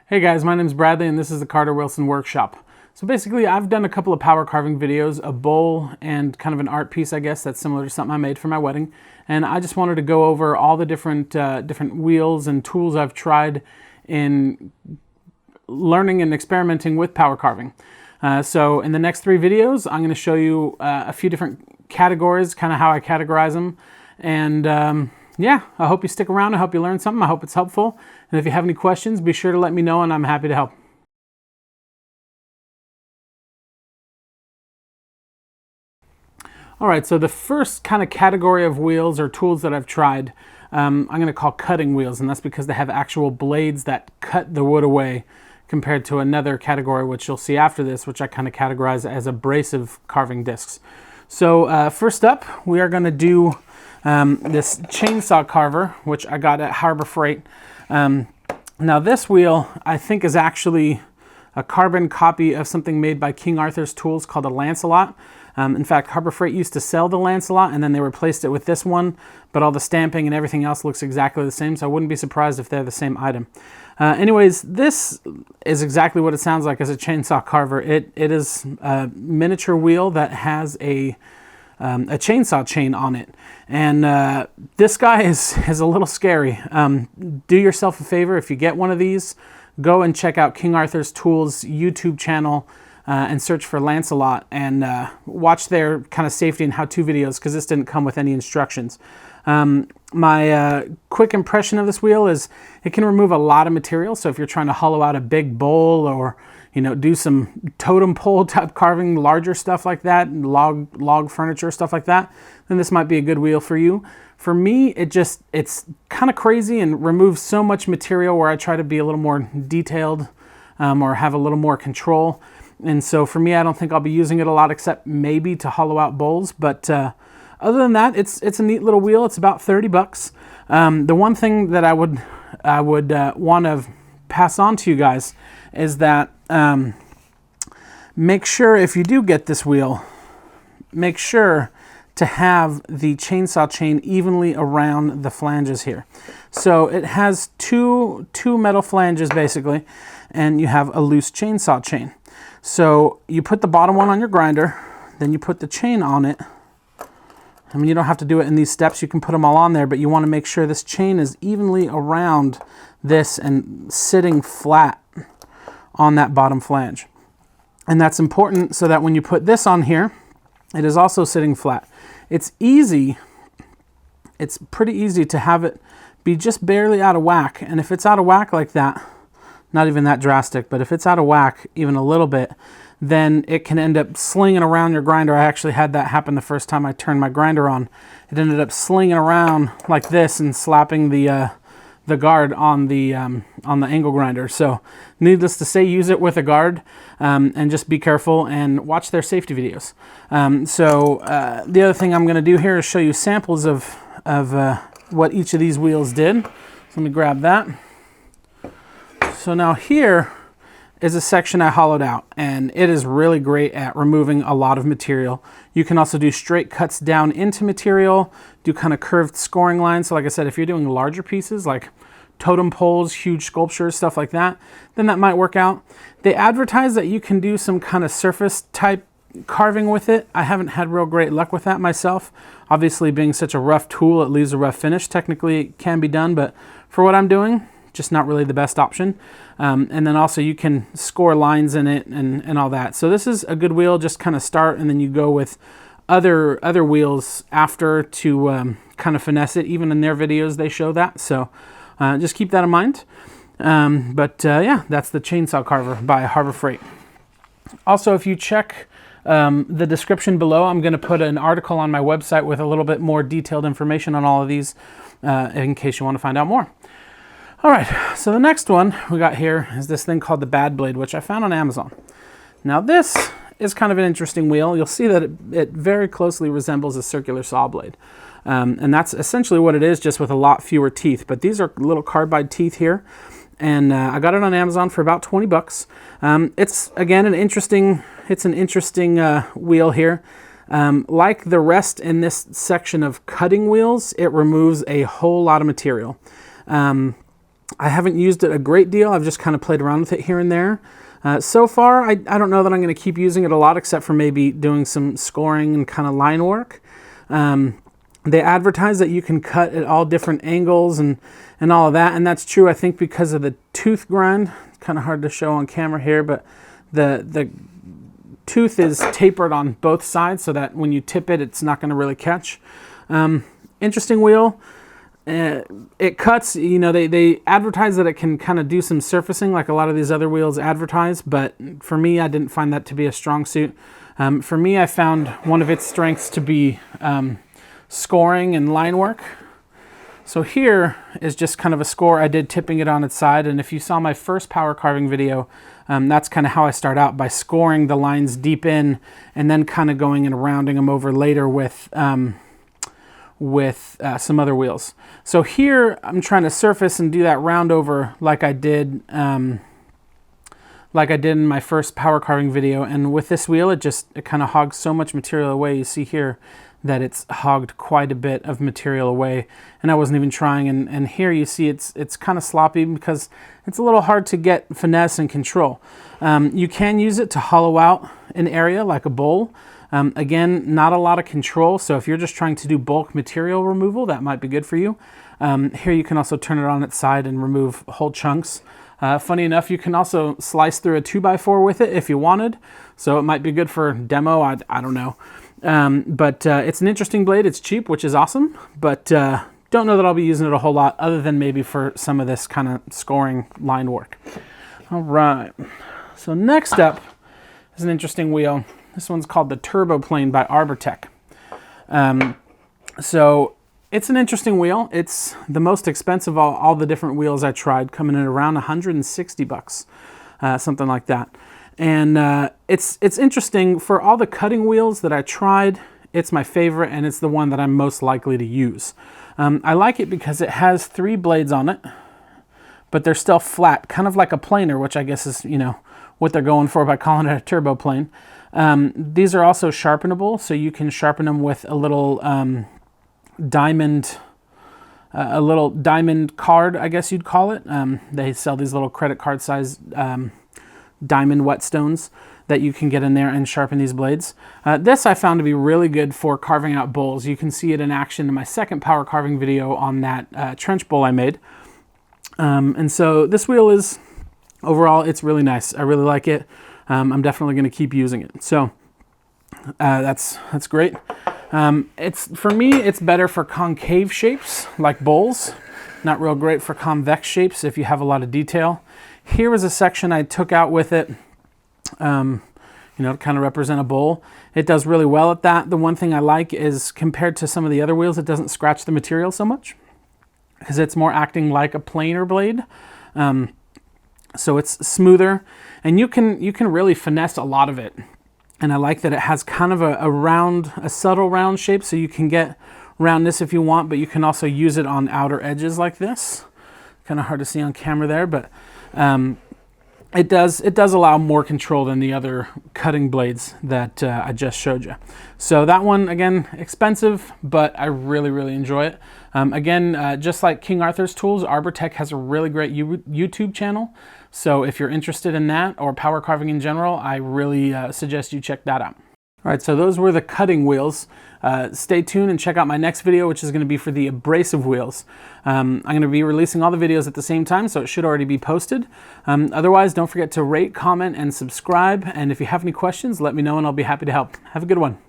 Hey guys, my name is Bradley and this is the Carter Wilson Workshop. So basically I've done a couple of power carving videos, a bowl and kind of an art piece, I guess, that's similar to something I made for my wedding. And I just wanted to go over all the different wheels and tools I've tried in learning and experimenting with power carving. So in the next 3 videos, I'm going to show you a few different categories, kind of how I categorize them. And yeah, I hope you stick around. I hope you learn something. I hope it's helpful. And if you have any questions, be sure to let me know and I'm happy to help. All right, so the first kind of category of wheels or tools that I've tried, I'm going to call cutting wheels, and that's because they have actual blades that cut the wood away, compared to another category, which you'll see after this, which I kind of categorize as abrasive carving discs. So first up, we are going to do this chainsaw carver, which I got at Harbor Freight. Now this wheel, I think, is actually a carbon copy of something made by King Arthur's Tools called a Lancelot. In fact, Harbor Freight used to sell the Lancelot and then they replaced it with this one, but all the stamping and everything else looks exactly the same, so I wouldn't be surprised if they're the same item. Anyways, this is exactly what it sounds like as a chainsaw carver. It is a miniature wheel that has a chainsaw chain on it. And this guy is a little scary. Do yourself a favor, if you get one of these, go and check out King Arthur's Tools YouTube channel and search for Lancelot and watch their kind of safety and how-to videos, because this didn't come with any instructions. My quick impression of this wheel is it can remove a lot of material. So if you're trying to hollow out a big bowl or do some totem pole type carving, larger stuff like that, log furniture, stuff like that, then this might be a good wheel for you. For me, it's kind of crazy and removes so much material where I try to be a little more detailed or have a little more control. And so for me, I don't think I'll be using it a lot, except maybe to hollow out bowls. But other than that, it's a neat little wheel. It's about 30 bucks. The one thing that I would want to pass on to you guys is that make sure, if you do get this wheel, make sure to have the chainsaw chain evenly around the flanges here. So it has two metal flanges basically, and you have a loose chainsaw chain. So you put the bottom one on your grinder, then you put the chain on it. I mean, you don't have to do it in these steps, you can put them all on there, but you want to make sure this chain is evenly around this and sitting flat on that bottom flange. And that's important so that when you put this on here, it is also sitting flat. It's pretty easy to have it be just barely out of whack. And if it's out of whack like that, not even that drastic, but if it's out of whack even a little bit, then it can end up slinging around your grinder. I actually had that happen the first time I turned my grinder on. It ended up slinging around like this and slapping the guard on the angle grinder. So needless to say, use it with a guard and just be careful and watch their safety videos. The other thing I'm going to do here is show you samples of what each of these wheels did. So let me grab that. So now here is a section I hollowed out, and it is really great at removing a lot of material. You can also do straight cuts down into material, do kind of curved scoring lines. So like I said, if you're doing larger pieces like totem poles, huge sculptures, stuff like that, then that might work out. They advertise that you can do some kind of surface type carving with it. I haven't had real great luck with that myself. Obviously, being such a rough tool, it leaves a rough finish. Technically, it can be done, but for what I'm doing, just not really the best option. And then also you can score lines in it and all that. So this is a good wheel, just kind of start, and then you go with other wheels after to kind of finesse it. Even in their videos, they show that. So just keep that in mind. Yeah, that's the chainsaw carver by Harbor Freight. Also, if you check the description below, I'm going to put an article on my website with a little bit more detailed information on all of these in case you want to find out more. All right, so the next one we got here is this thing called the Bad Blade, which I found on Amazon. Now this is kind of an interesting wheel. You'll see that it very closely resembles a circular saw blade. And that's essentially what it is, just with a lot fewer teeth. But these are little carbide teeth here. And I got it on Amazon for about 20 bucks. It's, again, an interesting wheel here. Like the rest in this section of cutting wheels, it removes a whole lot of material. I haven't used it a great deal. I've just kind of played around with it here and there. So far, I don't know that I'm going to keep using it a lot, except for maybe doing some scoring and kind of line work. They advertise that you can cut at all different angles and all of that, and that's true, I think, because of the tooth grind. It's kind of hard to show on camera here, but the tooth is tapered on both sides so that when you tip it, it's not going to really catch. Interesting wheel. It cuts, you know, they advertise that it can kind of do some surfacing like a lot of these other wheels advertise, but for me, I didn't find that to be a strong suit. For me, I found one of its strengths to be scoring and line work. So here is just kind of a score I did tipping it on its side, and if you saw my first power carving video, that's kind of how I start out, by scoring the lines deep in and then kind of going and rounding them over later with some other wheels. So here I'm trying to surface and do that round over like I did in my first power carving video, and with this wheel it kind of hogs so much material away. You see here that it's hogged quite a bit of material away, and I wasn't even trying, and here you see it's kind of sloppy because it's a little hard to get finesse and control. You can use it to hollow out an area like a bowl. Again, not a lot of control, so if you're just trying to do bulk material removal, that might be good for you. Here you can also turn it on its side and remove whole chunks. Funny enough, you can also slice through a 2x4 with it if you wanted, so it might be good for demo, I don't know. But it's an interesting blade. It's cheap, which is awesome, but don't know that I'll be using it a whole lot other than maybe for some of this kind of scoring line work. All right, so next up is an interesting wheel. This one's called the TurboPlane by Arbortech. So it's an interesting wheel. It's the most expensive of all the different wheels I tried, coming in around 160 bucks, something like that. And it's interesting. For all the cutting wheels that I tried, it's my favorite, and it's the one that I'm most likely to use. I like it because it has 3 blades on it, but they're still flat, kind of like a planer, which I guess is, you know, what they're going for by calling it a turbo plane. These are also sharpenable, so you can sharpen them with a little diamond card, I guess you'd call it. They sell these little credit card size diamond whetstones that you can get in there and sharpen these blades. This I found to be really good for carving out bowls. You can see it in action in my second power carving video on that trench bowl I made. And so this wheel is, overall, it's really nice. I really like it. I'm definitely going to keep using it. So that's great. For me, it's better for concave shapes like bowls. Not real great for convex shapes if you have a lot of detail. Here was a section I took out with it, you know, to kind of represent a bowl. It does really well at that. The one thing I like is, compared to some of the other wheels, it doesn't scratch the material so much because it's more acting like a planer blade. So it's smoother, and you can really finesse a lot of it. And I like that it has kind of a subtle round shape, so you can get roundness if you want, but you can also use it on outer edges like this. Kind of hard to see on camera there, but it does allow more control than the other cutting blades that I just showed you. So that one, again, expensive, but I really, really enjoy it. Again, just like King Arthur's tools, Arbortech has a really great YouTube channel. So if you're interested in that, or power carving in general, I really suggest you check that out. All right, so those were the cutting wheels. Stay tuned and check out my next video, which is going to be for the abrasive wheels. I'm going to be releasing all the videos at the same time, so it should already be posted. Otherwise, don't forget to rate, comment, and subscribe. And if you have any questions, let me know and I'll be happy to help. Have a good one.